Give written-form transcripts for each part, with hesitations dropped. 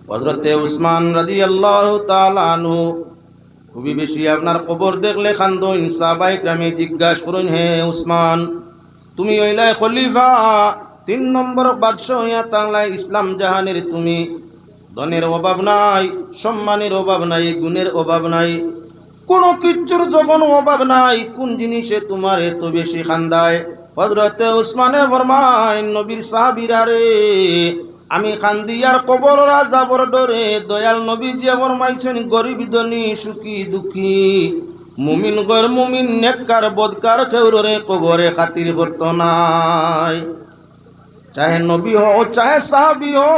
হযরতে উসমান রাদিয়াল্লাহু তাআলা আনহু খুবই বেশি আপনার কবর দেখলে খান্দন। সাহাবায়ে কেরামে জিজ্ঞাসা করেন, হে উসমান, তুমি হইলাই খলিফা, 3 নম্বর বাদশাহ হইয়া তাংলাই ইসলাম জাহানের, তুমি ধনের অভাব নাই, সম্মানের অভাব নাই, গুণের অভাব নাই, কোনো কিচ্ছুর যখন অভাব নাই, কোন জিনিসে তোমার এত বেশি খান্দায়? হযরতে উসমানে ফরমায়, নবীর সাহাবীরা রে, আমি খান্দিয়ার কবর যাবর ডরে দয়াল নবী যে ফরমাইছেন, গরিব ধনী সুখী দুঃখী মুমিন গর মুমিন নেককার বদকার কেউরে কবরে খাতির করত নাই। চাহে নবী হো, চাহে সাহাবী হো,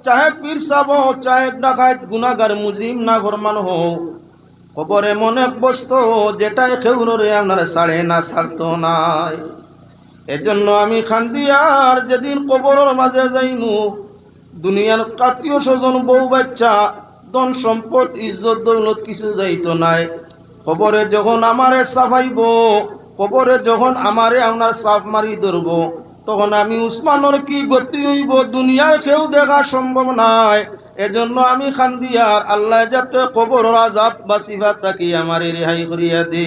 চাহে পীর সাহেব হো, চাহে ডাকাত গুনাহগার মুজরিম না ফরমান হো, কবর এমন এক বস্তু যেটাই কেউরে আপনার ছাড়ে না, ছাড়তো নাই। এজন্য আমি খান্দিয়ার যেদিন কবরের মাঝে যাইমু, দুনিয়ার আত্মীয় স্বজন বউ বাচ্চা ধন সম্পদ ইজ্জত দৌলত কিছু যাইতো নাই। কবরে যখন আমারে সাফাইব, কবরে যখন আমারে আপনার সাফ মারি ধরব, তখন আমি উসমানের কি গতি হইব দুনিয়ার কেউ দেখা সম্ভব নাই। এজন্য আমি খান্দিয়ার আল্লাহ যাতে কবর আযাব বা সিফাত থাকি আমারে রেহাই করিয়া দে।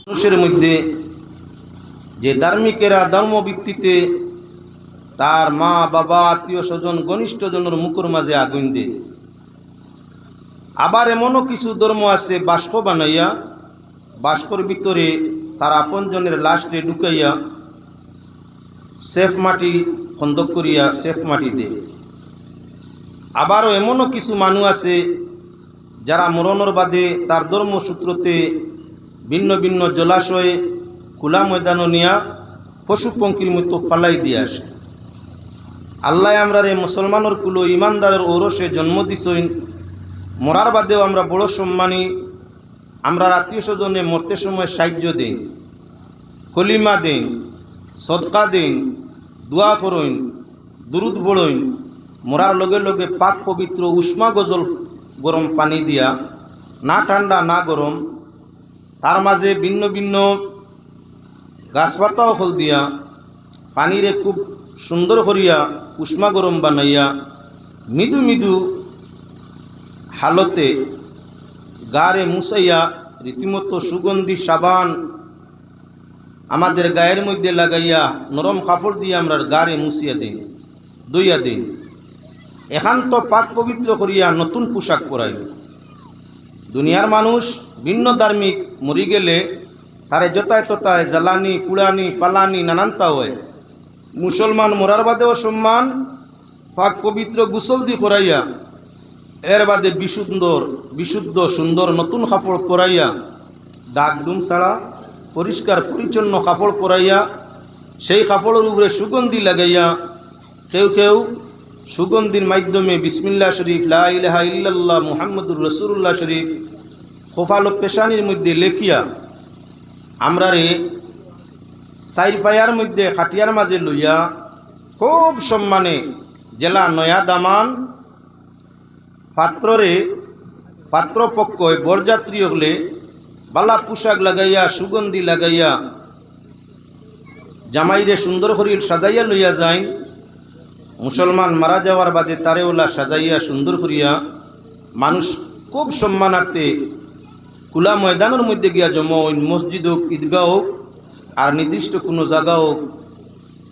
মানুষের মধ্যে যে ধার্মিকেরা ধর্ম ভিত্তিতে তার মা বাবা আত্মীয় স্বজন ঘনিষ্ঠ জনের মুখের মাঝে আগুন দেয়, আবার এমনও কিছু ধর্ম আছে বাস্ক বানাইয়া বাস্কর ভিতরে তার আপন জনের লাশকে ঢুকাইয়া সেফ মাটি খন্দক করিয়া সেফ মাটি দেয়। আবারও এমনও কিছু মানুষ আছে যারা মরণের বাদে তার ধর্মসূত্রতে ভিন্ন ভিন্ন জলাশয়ে খোলা ময়দান নিয়া পশু পঙ্খির মতো পালাই দিয়ে আসে। আল্লাহ আমরা রে মুসলমানের কুলো ইমানদারের ঔরসে জন্ম দিছইন, মরার বাদেও আমরা বড় সম্মানী। আমরা আত্মীয় স্বজনে মরতে সময় সাহায্য দিন, কলিমা দিন, সদকা দিন, দোয়া করইন, দুরুদ পড়ইন। মরার লগে লগে পাক পবিত্র উষ্মা গজল গরম পানি দিয়া, না ঠান্ডা না গরম, তার মাঝে ভিন্ন ভিন্ন গাছপাতাও ফল দিয়া পানিরে খুব সুন্দর করিয়া উষ্মা গরম বানাইয়া মৃদু মৃদু হালতে গারে মুছাইয়া রীতিমতো সুগন্ধি সাবান আমাদের গায়ের মধ্যে লাগাইয়া নরম কাপড় দিয়ে আমরা গারে মুছিয়া দিন, দইয়া দিন, একান্ত পাক পবিত্র করিয়া নতুন পোশাক পরাই। দুনিয়ার মানুষ ভিন্ন ধার্মিক মরি গেলে তারে যতায় ততায় জ্বালানি পুড়ানি পালানি নানানতা হয়। মুসলমান মরার বাদেও সম্মান, পাক পবিত্র গোসল দি করাইয়া এর বাদে বিশুদ্ধ সুন্দর নতুন কাপড় পরাইয়া, দাগ দুম ছাড়া পরিষ্কার পরিচ্ছন্ন কাপড় পরাইয়া, সেই কাপড়ের উপরে সুগন্ধি লাগাইয়া, কেউ কেউ সুগন্ধির মাধ্যমে বিসমিল্লাহ শরীফ, লা ইলাহা ইল্লাল্লাহ মুহাম্মাদুর রাসূলুল্লাহ শরীফ খোফাল পেশানির মধ্যে লেখিয়া আমরা রে সাইর ফায়ার মধ্যে খাটিয়ার মাঝে লইয়া খুব সম্মানে জেলা নয়া দামান পাত্ররে পাত্রপক্ষ বরযাত্রী হলে বালা পোশাক লাগাইয়া সুগন্ধি লাগাইয়া জামাইরে সুন্দর করি সাজাইয়া লইয়া যায়। মুসলমান মারা যাওয়ার বাদে তারে ওলা সাজাইয়া সুন্দর করিয়া মানুষ খুব সম্মানার্থে খোলা ময়দানের মধ্যে গিয়া জমা হইন, মসজিদ হোক, ঈদগাহ হোক, আর নির্দিষ্ট কোনো জায়গা হোক,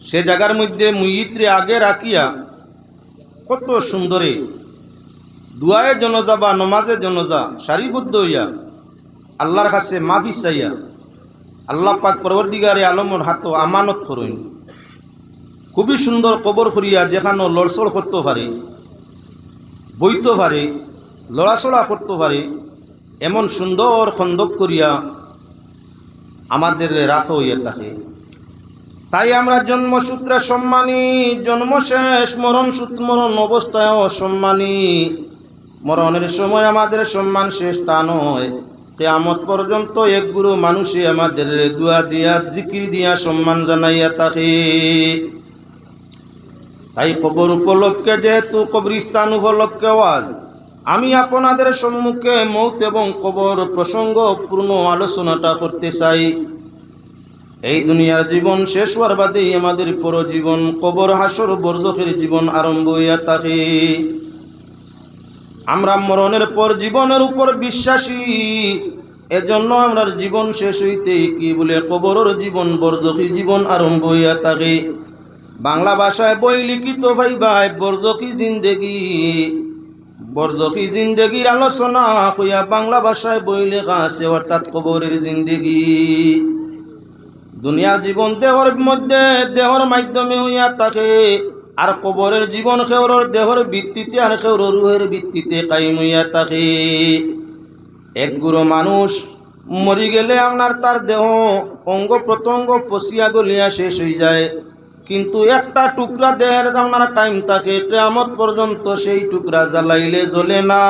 সে জায়গার মধ্যে মুইতরে আগে রাখিয়া কত সুন্দরে দুয়ায়ে জনজা বা নমাজে জনজা সারিবদ্ধ হইয়া আল্লাহর কাছে মাফি চাইয়া আল্লাহ পাক পরবর্তীকারে আলমর হাত আমানত করইন। খুবই সুন্দর কবর করিয়া যেখানে লড়সড় করতে পারে, বইতে পারে, লড়াচড়া করতে পারে, এমন সুন্দর খন্দক করিয়া আমাদের রাখা হইয়া থাকে। তাই আমরা জন্মসূত্রে সম্মানী, জন্মশেষ মরণ অবস্থায়ও সম্মানী। মরণের সময় আমাদের সম্মান শেষ তা নয়, কিয়ামত পর্যন্ত এক গুরু মানুষে আমাদের দুয়া দিয়া জিকির দিয়া সম্মান জানাইয়া থাকে। তাই কবর উপলক্ষে, যেহেতু কবরস্থান উপলক্ষে আজ আমি আপনাদের সম্মুখে মৌত এবং কবর প্রসঙ্গ পূর্ণ আলোচনাটা করতে চাই। এই দুনিয়ার জীবন শেষ হওয়ার বাদেই আমাদের পরজীবন কবর হাসর বরজখের জীবন আরম্ভ হইয়া থাকে। আমরা মরণের পর জীবনের উপর বিশ্বাসী, এজন্য আমরা জীবন শেষ হইতেই কি বলে কবরের জীবন বরজখী জীবন আরম্ভ হইয়া থাকে। বাংলা ভাষায় বই লিখিত ভাইবাই বরজখী জিন্দেগি, বরজখী জিন্দেগির আলোচনা হইয়া বাংলা ভাষায় বই লেখা আছে, অর্থাৎ কবরের জিন্দেগি। দুনিয়ার জীবন দেহর মধ্যে দেহর মাধ্যমে হইয়া থাকে, আর কবরের জীবন কেউরর দেহর ভিত্তিতে আর কেউরর রুহের ভিত্তিতে কায়েম হইয়া থাকে। এক গুরু মানুষ মরি গেলে আপনার তার দেহ অঙ্গ প্রত্যঙ্গ পচিয়া গলিয়া শেষ হয়ে যায়, কিন্তু একটা টুকরা দেহের আপনার টাইম থাকে কিয়ামত পর্যন্ত। সেই টুকরা জ্বালাইলে জ্বলে না,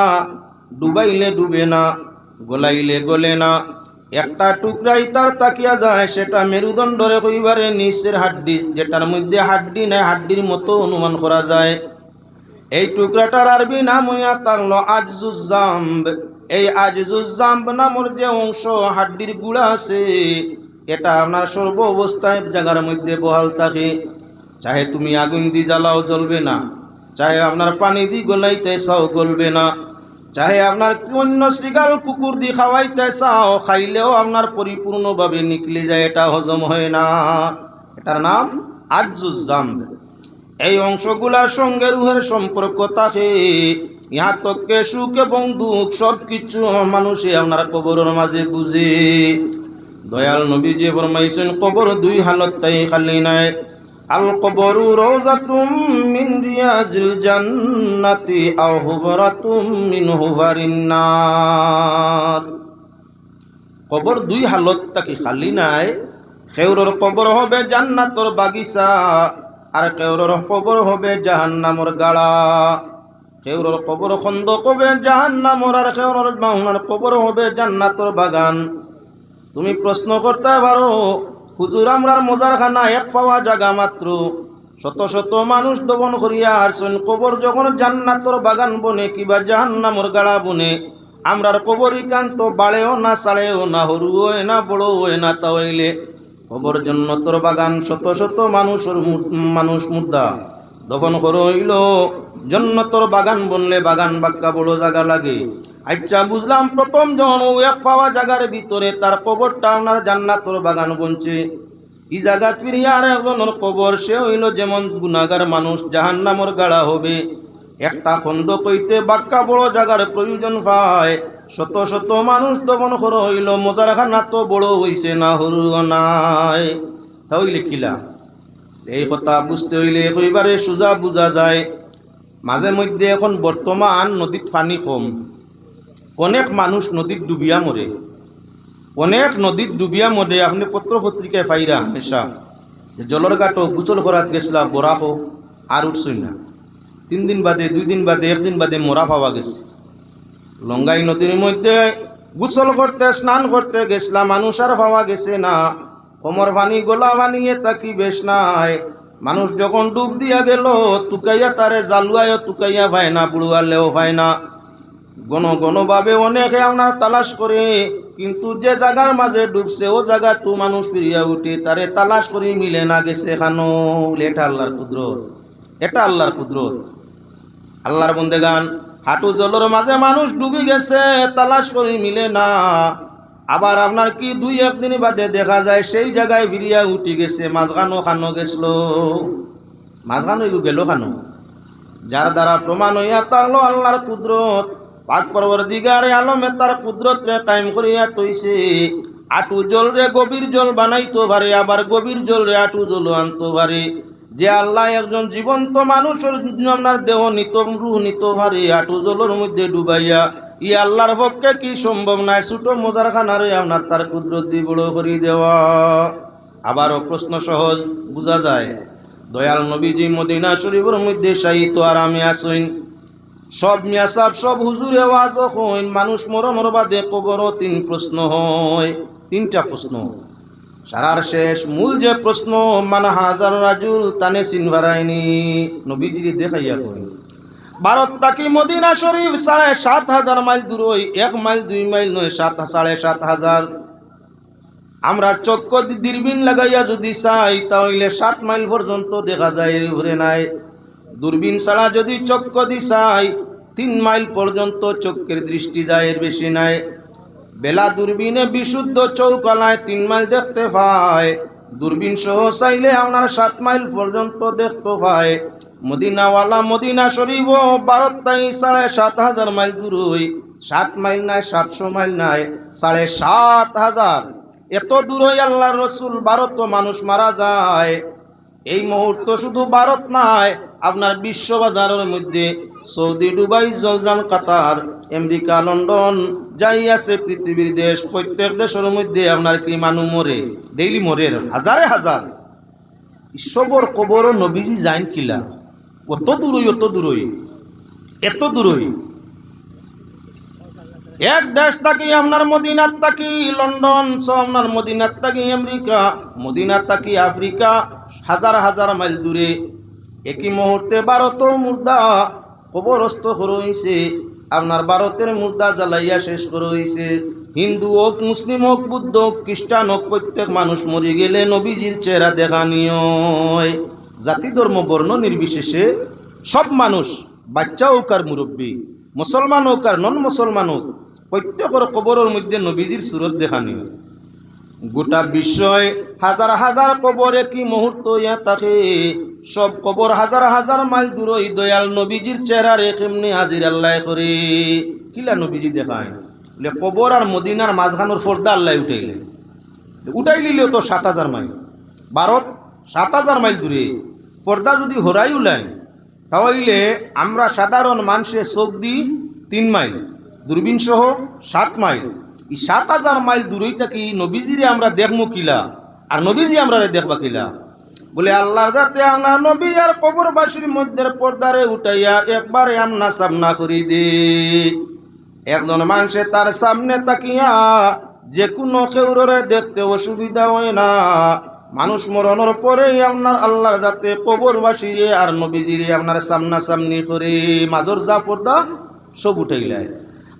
ডুবাইলে ডুবে না, গলাইলে গলে না। একটা টুকরাই তার তাকিয়া যায়, সেটা মেরুদণ্ডরে কইবারে নিচের হাড্ডি, যেটার মধ্যে হাড্ডি নাই, হাড্ডির মতো অনুমান করা যায়। এই টুকরাটার আরবি নাম হইয়া থাকলো আজজুজ্জাম্ব। এই আজজুজ্জাম্ব নামের যে অংশ হাড্ডির গুড়া আছে, এটা আপনার সর্ব অবস্থায় জায়গার মধ্যে বহাল থাকে। চাহে তুমি আগুন দিয়ে জ্বালাও জ্বলবে না, চাহে আপনার পানি দিয়ে গলাইতে চাও গলবে না, চাহে আপনার অন্য শৃগাল কুকুর দিয়ে খাওয়াইতে চাও, খাইলেও আপনার পরিপূর্ণভাবে নিকলে যায়, এটা হজম হয় না। এটার নাম আজজুজ্জাম্ব। এই অংশগুলার সঙ্গে রুহের সম্পর্ক থাকে। ইহা তককে সুখ এবং দুঃখ সব কিছু মানুষে আপনার কবরের মাঝে বুঝে। দয়াল নবী যে ফরমাইছেন কবর দুই হালত তাই খালি নাই। আল কবরু রওজাতুম মিন রিয়াজিল জান্নাতি আও হুফরাতুম মিন হুফারিন নার। কবর দুই হালত তাকি খালি নাই। কেউরর কবর হবে জান্নাতর বাগিচা, আর কেউরর কবর হবে জাহান্নামর গাড়া। কেউরর কবর খন্দক হবে জাহান্নামর, আর কেউরর বাংলার কবর হবে জান্নাতর বাগান। তুমি প্রশ্ন করতে পারো, হুজুর আমরার মজারখানা এক পাওয়া জায়গা মাত্র, শত শত মানুষ দমন করিয়া আসছেন, কবর যখন জান্নাতর বাগান বনে কিবা জাহান্নামর গাড়া বনে, আমরার কবর ইকান্ত বাড়েও না, সাড়েও না, হরু হয় না, বড় হয় না। তাহলে কবর জান্নাতর বাগান, শত শত মানুষ মুর্দা দফন করো হইল জান্নাতর বাগান বনলে বাগান বাক্কা বড় জায়গা লাগে। আচ্ছা বুঝলাম, প্রথম যখন ও এক পাওয়া জায়গার ভিতরে তার কবরটা আপনার জান্নাতর বাগান বনছে, এই জায়গা ফিরিয়া আর একজনের কবর, সে হইল যেমন গুনাহগার মানুষ, জাহান্নামর গাড়া হবে। একটা খন্দ কইতে বাক্কা বড় জায়গার প্রয়োজন পায়, শত শত মানুষ দমন করা হইল, মজারখানা তো বড় হইছে না, হরু নাই। তাহলে কিলা এই কথা বুঝতে হইলে কইবারে সোজা বুঝা যায়। মাঝে মধ্যে এখন বর্তমান নদীত পানি কম, অনেক মানুষ নদীত ডুবিয়া মরে, অনেক নদীত ডুবিয়া মরে। আপনি পত্র পত্রিকায় পাইরা হামেশা জলর ঘাটও গুচল করাত গেছিলা, বরাহ আর উঠছই না। 3 দিন বাদে, 2 দিন বাদে, 1 দিন বাদে মরা পাওয়া গেছে। লঙ্গাই নদীর মধ্যে গুসল করতে, স্নান করতে গেছিলাম, মানুষ আর পাওয়া গেছে না। কোমর পানি গোলা বানিয়ে তাকি বেশ নাই। মানুষ যখন ডুব দিয়া গেল, তুকাইয়া তারে জালুয়ায় তুকাইয়া পায় না, বুড়ুয়ালেও পায় না। গণভাবে অনেকে আপনার তালাশ করে, কিন্তু যে জায়গার মাঝে ডুবছে ও জায়গা তো মানুষ ফিরিয়া উঠে তারে তালাশ করে মিলে না, গেছে খানো। এটা আল্লাহর কুদরত, এটা আল্লাহর কুদরত। আল্লাহর বন্দেগান, হাঁটু জলের মাঝে মানুষ ডুবি গেছে, তালাশ করে মিলে না। আবার আপনার কি 2-1 দিন বাদে দেখা যায় সেই জায়গায় ফিরিয়া উঠে গেছে, মাঝখানো খানো গেছিল। মাঝখানো গেল খানো, যার দ্বারা প্রমাণ হইয়া থাকলো আল্লাহর কুদরত। পাক পরওয়ারদিগারে আলমে তার কুদরত রে কায়েম করিয়া তৈছে। আটু জল রে গভীর জল বানাইতো পারে, আবার গভীর জল রে আটু জল আনতো পারে। যে আল্লাহ একজন জীবন্ত মানুষের আপনার দেহ নিত, রুহ নিত পারে আটু জলের মধ্যে ডুবাইয়া, ই আল্লাহর পক্ষে কি সম্ভব নাই? ছোট মজারখানারে আপনার তার কুদরত দিয়ে বড় করে দেওয়া। আবারও প্রশ্ন সহজ বোঝা যায়। দয়াল নবীজি মদিনা শরীফের মধ্যে শায়িত আরামে আসেন, সব মিয়াসাব সব হুজুরে ওয়াজ হইন, মানুষ মরণের বাদে কবর 3 প্রশ্ন হয়, 3টা প্রশ্ন। সারার শেষ মূল যে প্রশ্ন, মান হাজার রাজুল তানে সিনভারাইনি, নবীজি দেখাইয়া কই। ভারত তাকি মদিনা শরীফ 7,500 মাইল দূর, 1 মাইল 2 মাইল নয়, 7,500। আমরা চক্ক দূরবীন লাগাইয়া যদি চাই তাহলে 7 মাইল পর্যন্ত দেখা যায়, এর উপরে নাই। দূরবীন ছাড়া যদি চক্ক দি চাই 3 মাইল পর্যন্ত চোখের দৃষ্টি যায়, এর বেশি নাই। বেলা দূরবীনে বিশুদ্ধ চৌকলায় 3 মাইল দেখতে পায়, দূরবীন সহ চাইলে আপনার 7 মাইল পর্যন্ত দেখতে পায়। মদিনাওয়ালা মদিনা শরীফ ভারত তাই 7,500 মাইল দূর, 7 মাইল নাই, 700 মাইল নাই, 7,500। এত দূর আল্লাহ রসুল ভারত মানুষ মারা যায়। এই মুহূর্ত শুধু ভারত নাই, আপনার বিশ্ববাজারের মধ্যে সৌদি, দুবাই, জর্দান, কাতার, আমেরিকা, লন্ডন যাই আছে পৃথিবীর দেশ, প্রত্যেক দেশের মধ্যে আপনার কি মানুষ মরে, ডেইলি মরে হাজারে হাজার। সবর কবর নবীজি যাইন কিলা, অত দূরই, অত দূরই, এত দূরই। এক দেশ থাকি আপনার মদিনার থাকি লন্ডন, আপনার মদিনার থাকি আমেরিকা, মদিনার থাকি আফ্রিকা, হাজার হাজার মাইল দূরে। একই মুহূর্তে ভারত মুর্দা কবরস্থ হইছে, আপনার ভারতের মুর্দা জ্বালাইয়া শেষ করে হইছে। হিন্দু হোক, মুসলিম হোক, বুদ্ধ হোক, খ্রিস্টান হোক, প্রত্যেক মানুষ মরে গেলে নবীজির চেহারা দেখা নিয়। জাতি ধর্ম বর্ণ নির্বিশেষে সব মানুষ, বাচ্চা হোক আর মুরব্বী, মুসলমান হোক আর নন মুসলমান হোক, প্রত্যেকের কবরের মধ্যে নবীজির সুরত দেখা নিয়। গোটা বিশ্বয় হাজার হাজার কবরে কি মুহূর্ত ইয়া থাকে, সব কবর হাজার হাজার মাইল দূর। দয়াল নবীজির চেহারা রে কেমনি হাজির আল্লাহ করে, কিলা নবীজি দেখায় কবর আর মদিনার মাঝখানোর পর্দা আল্লাহ উঠাই লিলেও তো 7,000 মাইল, ভারত 7,000 মাইল দূরে পর্দা যদি হরাই উলায়, তাহলে আমরা সাধারণ মানুষের চোখ দিই 3 মাইল, দূরবীন সহ 7 মাইল। এই 7,000 মাইল দূরেই থাকি নবীজিরে আমরা দেখবো কিলা, আর নবীজি আমরা দেখবা কিলা? বলে আল্লাহর যাতে আমরা নবী আর কবরবাসীর মধ্যে পর্দারে উঠাইয়া একবারে আমনা সামনা করি দে। একজন মানুষে তার সামনে তাকিয়া যে কোনো কেউরে দেখতে অসুবিধা হয় না। মানুষ মরণের পরে আপনার আল্লাহর যাতে কবরবাসীরে আর নবীজিরে আপনার সামনাসামনি করে মাজর যা পর্দা সব উঠাইলায়।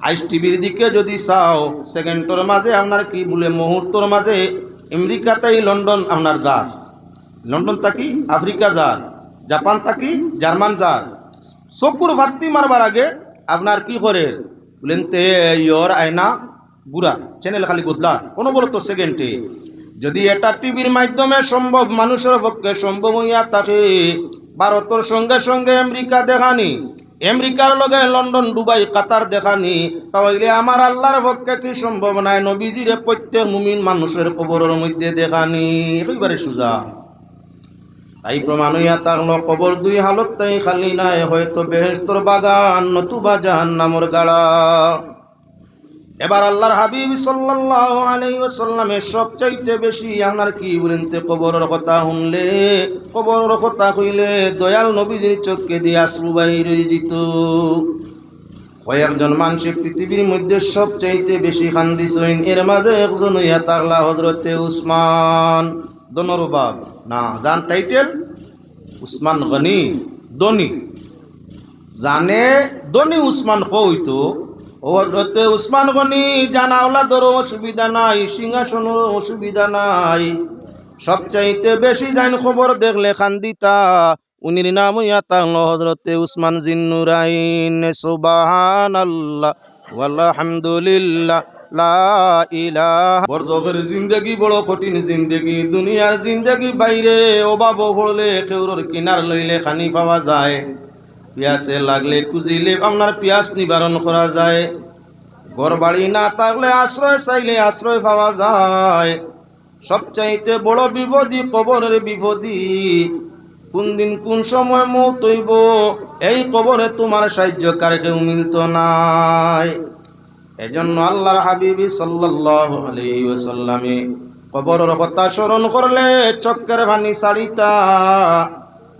আইস টিভির দিকে যদি চাও, সেকেন্ডের মাঝে আপনার কি বলে মুহূর্তর মাঝে আমেরিকাতেই লন্ডন আপনার যার, লন্ডন থাকি আফ্রিকা যার, জাপান থাকি জার্মান যার, চকুর ভাত্তি মারবার আগে আপনার কি করে বলেন তে ইয়র আয়না বুড়া চ্যানেল খালি বদলা অনবরত সেকেন্ডে। যদি এটা টিভির মাধ্যমে সম্ভব, মানুষের পক্ষে সম্ভব হইয়া থাকে, ভারতের সঙ্গে সঙ্গে আমেরিকা দেখানি, আমেরিকার লগে লন্ডন, দুবাই, কাতার দেখানি, তাহলে আমার আল্লাহর পক্ষে কি সম্ভব নাই নবীজিরে প্রত্যেক মুমিন মানুষের কবরের মধ্যে দেখানি? একেবারে সুজা। তাই প্রমাণ হইয়া থাকলো কবর 2 হালত তাই খালি নাই, হয়তো বেহেশতর বাগান নতুবা জাহান্নামের গাড়া। এবার আল্লাহর হাবিব সাল্লাল্লাহু আলাইহি ওয়াসাল্লামের সবচাইতে বেশি আপনার কি বলেন তে কবরের কথা শুনলে, কবরের কথা কইলে দয়াল নবীজির চোখকে দিয়ে আশ্রু বাহির হয়ে যেত। কয়েকজন মানুষ পৃথিবীর মধ্যে সবচাইতে বেশি কান্দিছেন, এর মাঝে একজন হইয়া থাকলা হযরতে উসমান। দনর বাপ না জান টাইটেল উসমান গনি, দনি জানে দনি উসমান হইতো। হযরতে উসমান গনি জানাওলা ধরো অসুবিধা নাই, সিংহাসনের অসুবিধা নাই, সবচাইতে বেশি জান খবর দেখলে খান্দিতা। উনির নাম হইয়া থাকলো হযরতে উসমান জিন্নুরাইন। সুবহানাল্লাহ ওয়ালহামদুলিল্লাহ লা ইলাহা। বরজখের জিন্দগি বড় কঠিন জিন্দগি, দুনিয়ার জিন্দগি বাইরে অভাব হলে কেউর কিনার লইলে খানি পাওয়া যায়, পিয়াসে লাগলে খুঁজিলে আপনার পিয়াস নিবারণ করা যায়, ঘর বাড়ি না থাকলে আশ্রয় চাইলে আশ্রয় পাওয়া যায়। সবচাইতে বড় বিপদী কবরের বিপদী। কোন দিন কোন সময় মৌত হইব এই কবরে তোমার সাহায্যকার কেউ মিলত নাই। এজন্য আল্লাহর হাবিব সাল্লাল্লাহু আলাইহি ওয়াসাল্লামে কবরের কথা স্মরণ করলে চক্কের পানি ছাড়িতা।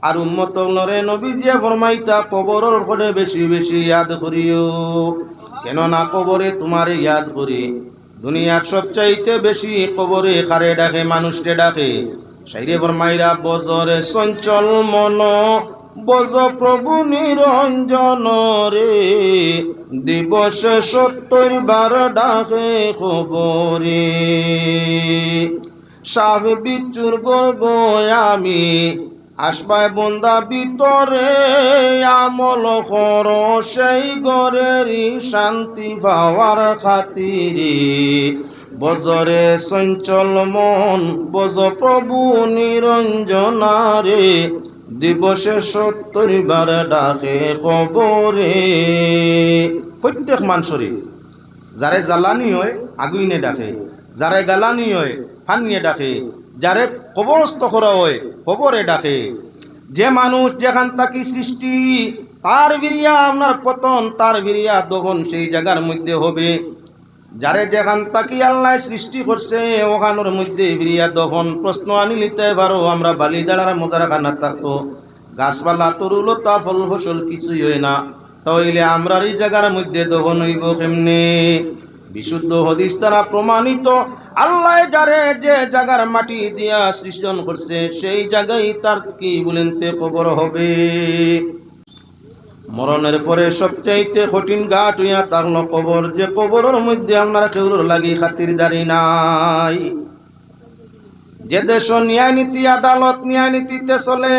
আর উম্মত নরে নবীজি ফরমাইতা কবরের উপরে বেশি বেশি ইয়াদ করিও, কেননা কবরে তোমার ইয়াদ করি। দুনিয়ার সবচাইতে বেশি কবরে কারে ডাকে, মানুষকে ডাকে। সাইরে ফরমাইরা বজরে চঞ্চল মন, বজ প্রভু নিরঞ্জন রে, দিবসে 70 বার ডাকে কবরে। সাফ বিচুর গর্গ আমি আসবায় বন্দা ভিতরে আমল কর সেই ঘরেরই শান্তি পাওয়ার খাতিরে বজরে চঞ্চল মন বজ প্রভু নিরঞ্জনারে দিবসে ৭০ বার ডাকে কবরে। প্রত্যেক মানুষরে যারে জ্বালানি হয় আগুইনে ডাকে, যারে গালানি হয় ফানিয়ে ডাকে, যারে কবরস্থ করা হয় কবরে ডাকে। যে মানুষ যেখান থাকি সৃষ্টি তার বিরিয়া আপনার পতন, তার বিরিয়া দহন সেই জায়গার মধ্যে হবে। যারে যেখান থাকি আল্লাহ সৃষ্টি করছে ওখানোর মধ্যে বিরিয়া দহন। প্রশ্ন আনি নিতে পারো, আমরা বালি দাঁড়ার মজার খানা থাকতো গাছপালা তরুলতা ফল ফসল কিছুই হয় না, তাহলে আমরা এই জায়গার মধ্যে দহন হইব কেমনে? বিশুদ্ধ হাদিস দ্বারা প্রমাণিত আল্লাহ যারে যে জায়গার মাটি দিয়া সৃজন করছে সেই জায়গায় তার কি বলেন তে কবর হবে। মরণের পরে সবচাইতে কঠিন ঘাট হইয়া থাকলো কবর। যে কবরের মধ্যে আপনার কেউর লাগি খাতিরদারি নাই। যে দেশ ন্যায় নীতি আদালত ন্যায় নীতিতে চলে,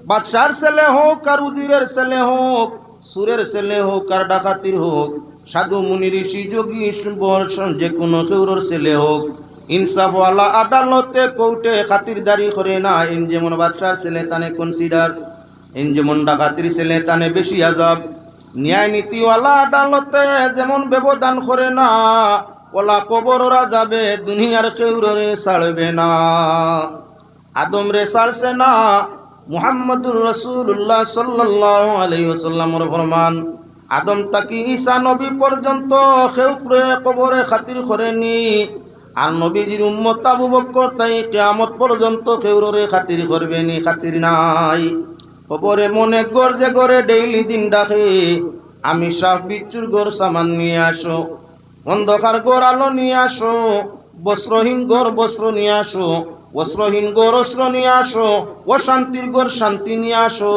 বাদশার ছেলে হোক আর উজিরের ছেলে হোক, সুরের ছেলে হোক আর ডাকাতির হোক, সাধু মুনি ঋষি যোগী বর্ষণ যে কোনো কেউর ছেলে হোক, ইনসাফওয়ালা আদালতে কোর্টে খাতিরদারি করে না। ইন যেমন বাদশার ছেলে তানে কনসিডার, ইন যেমন ডাকাতির ছেলে তানে বেশি আজাব। ন্যায় নীতিওয়ালা আদালতে যেমন ব্যবধান করে না, ওলা কবররা যাবে দুনিয়ার কেউরে ছাড়বে না। আদম রে ছাড়ছে না, মুহাম্মদুর রাসূলুল্লাহ সাল্লাল্লাহু আলাইহি ওয়াসাল্লামের ফরমান, আদম তাকি ঈসা নবী পর্যন্ত কেউরে কবরে খাতির করেনি। আর নবীজির উম্মত আবু বকর তাই কিয়ামত পর্যন্ত কেউরে খাতির করবেনি, খাতির নাই। কবরে মনে গর্জে গড়ে ডেইলি দিন ডাকে, আমি সাফ বিচ্ছুর ঘর সামান নিয়ে আসো, অন্ধকার ঘর আলো নিয়ে আসো, বস্ত্রহীন ঘর বস্ত্র নিয়ে আসো, অস্ত্রহীন ঘর অস্ত্র নিয়ে আসো, অশান্তির ঘর শান্তি নিয়ে আসো।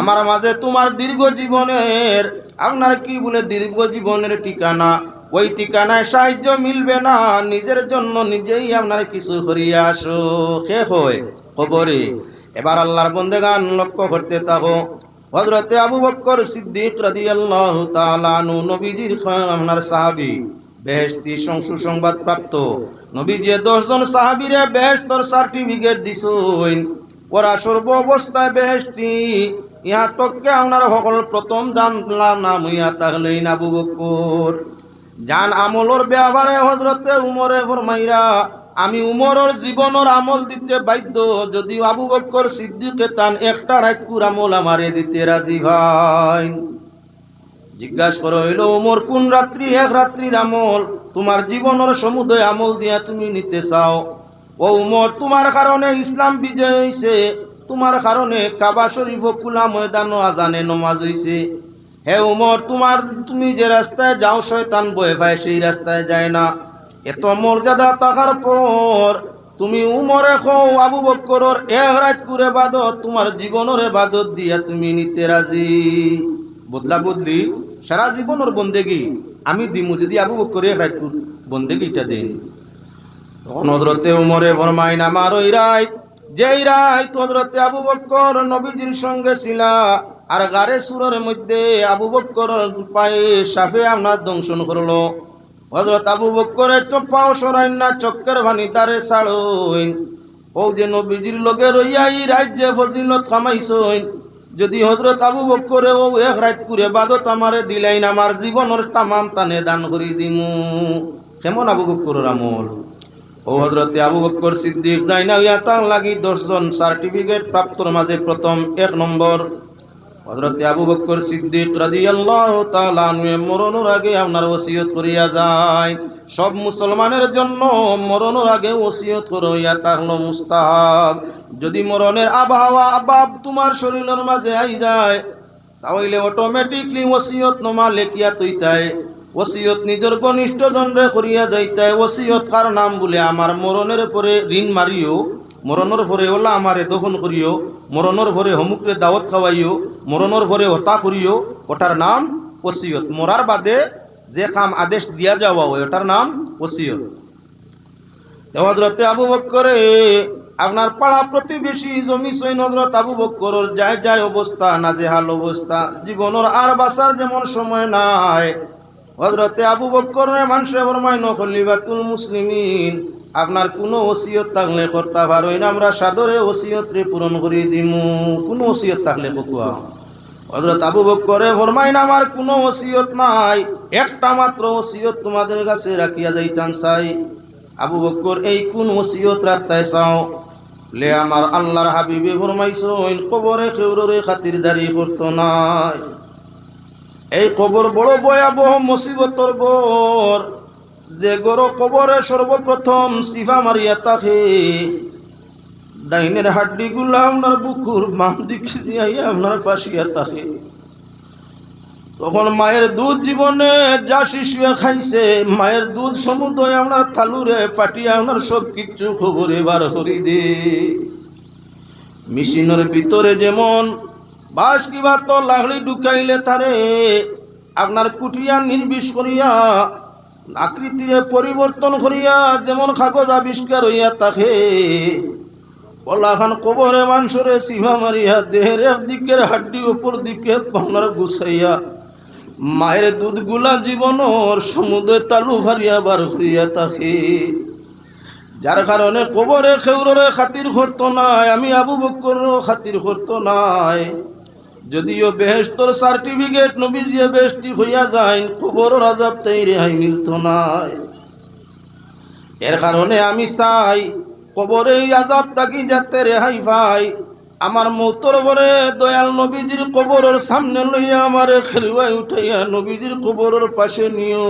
আমার মাঝে তোমার দীর্ঘ জীবনের আপনার কি বলে দীর্ঘ জীবনের ঠিকানা, ওই ঠিকানায় সাহায্য মিলবে না, নিজের জন্য নিজেই আপনার কিছু করিয়া আসো। কে হয় কবরে। এবার আল্লাহর বন্দেগান লক্ষ্য করতে থাকো। হযরতে আবু বকর সিদ্দিক রাদিয়াল্লাহু তাআলা আনহু নবীজির আপনার সাহাবী, বেহেশতি সুসংবাদ প্রাপ্ত। নবীজি 10 জন সাহাবীরে বেহেশতর সার্টিফিকেট দিছেন, ওরা সর্ব অবস্থায় বেহেশতি। ইহা তককে আপনার সকল প্রথম জানলাম নাম হইয়া তাহলেই আবু বকর। জান আমলর ব্যাপারে হযরতে উমরে ফরমাইরা, আমি উমরের জীবনের আমল দিতে বাধ্য, যদিও আবু বকর সিদ্দিকে তান একটা রাতকুর আমল আমারে দিতে রাজি ভাই। জিজ্ঞাসা করো হইল, উমর কোন রাত্রি এক রাত্রির আমল তোমার জীবনের সমুদয় আমল দিয়া তুমি নিতে চাও? ও উমর, তোমার কারণে ইসলাম বিজয় হইছে, তোমার কারণে কাবা শরীফ কুলা ময়দান আজানে নমাজ হইছে। হে উমর, তুমি যে রাস্তায় যাও শয়তান ভয় পায় সেই রাস্তায় যায় না। এত মর্যাদা থাকার পর তুমি উমরে কও আবু বকরের এক রাত করে বাদত তোমার জীবনের বাদত দিয়া তুমি নিতে রাজি? বদলা বদলি সারা জীবনের বন্দেগি আমি দিমু যদি আবু বকরের এক রাত বন্দেগিটা দেন। তখন হযরতে উমরে ফরমাইন, আমার ওই রাত যেই রাত হযরতে আবু বকর নবীজির সঙ্গে ছিলা, আর গারে সুরের মধ্যে আবু বকর পায়ে সাফে আপনার দংশন করলো। হযরত আবু বকরের পাও সরাইন না, চক্কের ভানি তারে ছাড়ইন। ও যে নবীজির লগে রইয়া এই রাজ্যে ফজিলত কামাইছইন, যদি হযরত আবু বকরে ও এক রাত করে বাদত আমারে দিলাইন, আমার জীবনের তামাম তানে দান করি দিমু। কেমন আবু বকরের আমল। ও হযরতে আবু বকর সিদ্দিক যাইনা হইয়া তার লাগি 10 জন সার্টিফিকেট প্রাপ্তর মাঝে প্রথম 1 নম্বর হযরতে আবু বকর সিদ্দিক রাদিয়াল্লাহু তাআলা আনহু মরণের আগে আপনার ওসিয়ত করিয়া যায়। সব মুসলমানের জন্য মরণের আগে ওসিয়ত করিয়া থাকলো মুস্তাহাব। যদি মরণের আবহাওয়া আবাব তোমার শরীরের মাঝে আই যায়, তাহলে অটোমেটিকলি ওসিয়ত নামা লেখিয়া তৈতায়। ওসিয়ত নিজের ঘনিষ্ঠ জনরে করিয়া যাইতায়। ওসিয়ত কার নাম বলে, আমার মরণের পরে ঋণ মারিও, মরণের পরে ওলা আমারে দফন করিও, মরণের পরে হমুকরে দাওয়াত খাওয়াইও, মরণের পরে হতা করিও, ওটার নাম ওসিয়ত। মরার বাদে যে কাম আদেশ দিয়া যাওয়া হয় ওটার নাম ওসিয়ত। হযরতে আবু বকরে আপনার পাড়া প্রতিবেশী জমি সৈন হযরত আবু বকরের যায় যায় অবস্থা, নাজেহাল অবস্থা, জীবনের আর বাঁচার যেমন সময় নাই। হযরতে আবু বকরের মানুষে ফরমাইনো খলিফাতুল মুসলিমিন, আপনার কোনো ওসিয়ত থাকলে করতে পারোই না, আমরা সাদরে ওসিয়ত রে পূরণ করে দিমু। কোনো ওসিয়ত থাকলে কোকুয়া। হযরত আবু বকরে ফরমাইন, আমার কোনো ওসিয়ত নাই, একটা মাত্র ওসিয়ত তোমাদের কাছে রাখিয়া যাইতাম চাই। আবু বকর, এই কোন ওসিয়ত রাখতে চাও? লে আমার আল্লাহর হাবিবে ফরমাইছেন, কবরে কেউরে খাতিরদারি করতো নাই। এই কবর বড় ভয়াবহ মুসিবতর ঘর, যে গর কবরে সর্বপ্রথম সিফা মারিয়া থাকে। ডাইনের হাড্ডি গুলা আপনার বুকুর বাম দিক দিয়ে আপনার ফাঁসিয়া থাকে। তখন মায়ের দুধ জীবনে যা শিশুয়া খাইছে, মায়ের দুধ সমুদয় আপনার থালুরে পাটিয়া আপনার সব কিচ্ছু খবরে বার করি দে। মেশিনের ভিতরে যেমন বাস কিবা তো লাকড়ি ঢুকাইলে তারে আপনার কুটিয়া নির্বিষ করিয়া আকৃতিরে পরিবর্তন করিয়া যেমন কাগজ আবিষ্কার হইয়া থাকে, পলাখান কবরে মানুষরে সিভা মারিয়া দেহের একদিকের হাড্ডি উপর দিকে আপনার গুছাইয়া মায়ের দুধগুলা জীবনের সমুদ্রে তালু ফারিয়া বার করিয়া থাকে। যার কারণে কবরে খেউরে খাতির করতো নাই, আমি আবু বকরেরও খাতির করতো নাই। যদিও বেহেশতর সার্টিফিকেট নবীজিয়ে বেহেশতি হইয়া যায়, কবরের আযাব তাই রেহাই মিলত নাই। এর কারণে আমি চাই কবরে এই আযাব থাকি যাতে রেহাই পাই। আমার মৌতর পরে দয়াল নবীজির কবরের সামনে লইয়া আমারে খেলুয়াই উঠাইয়া নবীজির কবরের পাশে নিও।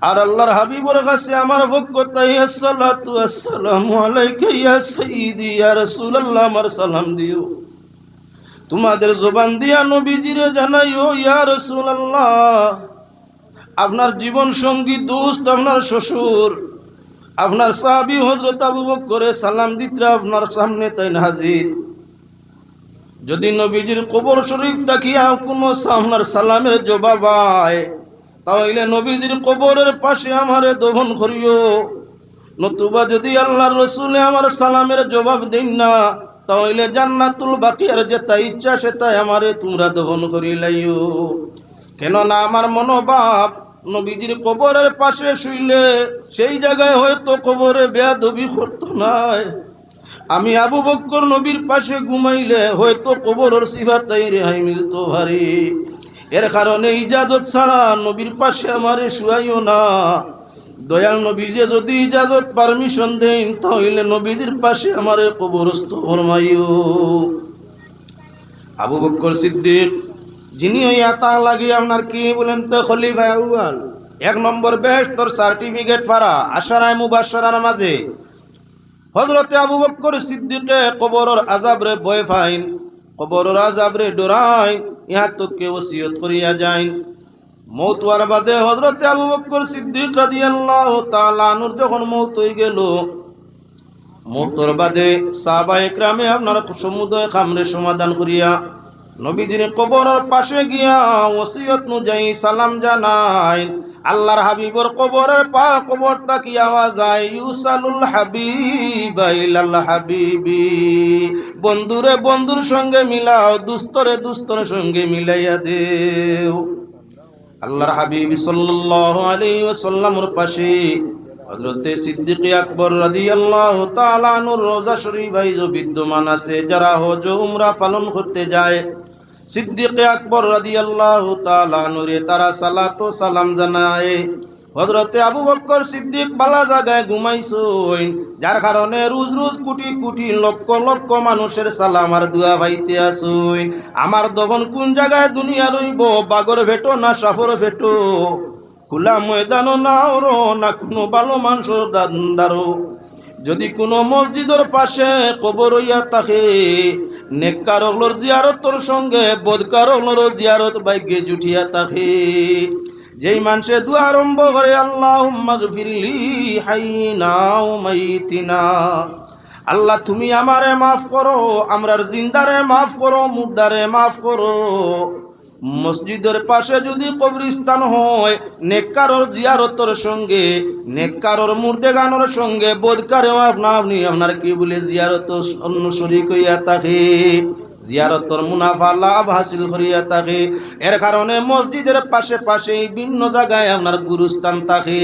আর আল্লাহর হাবিবর কাছে আমার পক্ষ থেকে আসসালাতু আসসালামু আলাইকা ইয়া সাইয়্যিদি ইয়া রাসূলুল্লাহ আমার সালাম দিও। তোমাদের জবান দিয়া নবীজিরে জানাইও, ইয়া রাসূলুল্লাহ, আপনার জীবন সঙ্গী দোস্ত, আপনার শ্বশুর, আপনার সাহাবী হযরত আবু বকর সালাম দিতরা আপনার সামনে তাই হাজির। যদি নবীজির কবর শরীফ তাকিয়া কোনো আপনার সালামের জবাব হয়, তাহলে নবীজির কবরের পাশে আমারে দফন করিও। নতুবা যদি আল্লাহর রাসূলে আমার সালামের জবাব দেন না, তাহলে জান্নাতুল বাকিয়ার যেটা ইচ্ছা সেটাই আমারে তোমরা দফন করি লাইও। কেননা আমার মনোভাব নবীজির কবরের পাশে শুইলে সেই জায়গায় হয়তো কবরে বেয়াদবি করতো নাই। আমি আবু বকর নবীর পাশে ঘুমাইলে হয়তো কবরের সিফাতাই রেহাই মিলতো ভারি। এর কারণে ইজাজত ছাড়া নবীর পাশে আমারে শুয়াইও না। দয়াল নবীজে যদি ইজাজত পারমিশন দেন, তাহলে নবীজির পাশে আমারে কবরস্থ ফরমাইও। আবু বকর সিদ্দিক, যিনি ওই আতা লাগিয়ে আপনার কি বলেন তো খলিফা আউয়াল, এক নম্বর বেহেশতর সার্টিফিকেট পারা আশারায়ে মুবাশশারার মাঝে হযরতে আবু বকর সিদ্দিকে কবরের আযাবরে ভয় পাইন, কবরের আযাবরে ডরাইন, ইহা তো কেউ ওসিয়ত করিয়া যাইন। মৌত হওয়ার বাদে হযরতে আবু বকর সিদ্দিক রাদিয়াল্লাহু তাআলা আনহুর যখন মৌত হয়ে গেল, মৌতর বাদে সাহাবায়ে কেরামে আপনার সমুদয় খামরে সমাধান করিয়া নবীজির কবরের পাশে গিয়া ওসিয়ত অনুযায়ী সালাম জানাই। আল্লাহর হাবিবর কবরের কবরটা কি আওয়াজ যায়, ইউসালুল হাবিবা ইলাল হাবিবি, বন্ধুরে বন্ধুর সঙ্গে মিলাও, দুস্তরে দুস্তরের সঙ্গে মিলাইয়া দেও। আল্লাহর হাবিব সাল্লাল্লাহু আলাইহি ওয়াসাল্লামের পাশে হযরতে সিদ্দিক আকবর রাদিয়াল্লাহু তাআলা আনহুর রওজা শরীফ বিদ্যমান আছে। যারা হজ ও উমরা পালন করতে যায়, সিদ্দিক আকবর রাদিয়াল্লাহু তাআলা আনহুরে তারা সালাত ও সালাম জানায়। হযরতে আবু বকর সিদ্দিক বালা জায়গায় ঘুমাইছেন, যার কারণে রোজ রোজ কোটি কোটি লক্ষ লক্ষ মানুষের সালাম আর দোয়া পাইতে আসুন। আমার দফন কোন জায়গায় দুনিয়া রইব, বাগর ভেটো না সাফর ভেটো, খোলা ময়দানও না ওরো না কোনো ভালো মানুষের দান্দারো। যদি কোনো মসজিদের পাশে কবর হইয়া থাকে, নেককার হলোর জিয়ারতর সঙ্গে বদকার হলোর জিয়ারত ভাগ্যে জুটিয়া থাকে। যেই মানুষে দোয়া আরম্ভ করে, আল্লাহুম্মা গফিরলি হাইনা ওয়া মাইতিনা, আল্লাহ তুমি আমারে মাফ করো, আমরার জিন্দারে মাফ করো, মুর্দারে মাফ করো। মসজিদের পাশে যদি কবরস্থান হয় নেককারর জিয়ারতর সঙ্গে নেককারর মুর্দে গানোর সঙ্গে বদকারেও আপনি আপনার কি বলে জিয়ারত অন্য শরীক হইয়া থাকে, জিয়ারতর মুনাফা লাভ হাসিল করিয়া থাকে। এর কারণে মসজিদের পাশে পাশে ভিন্ন জায়গায় আপনার গুরুস্থান থাকে।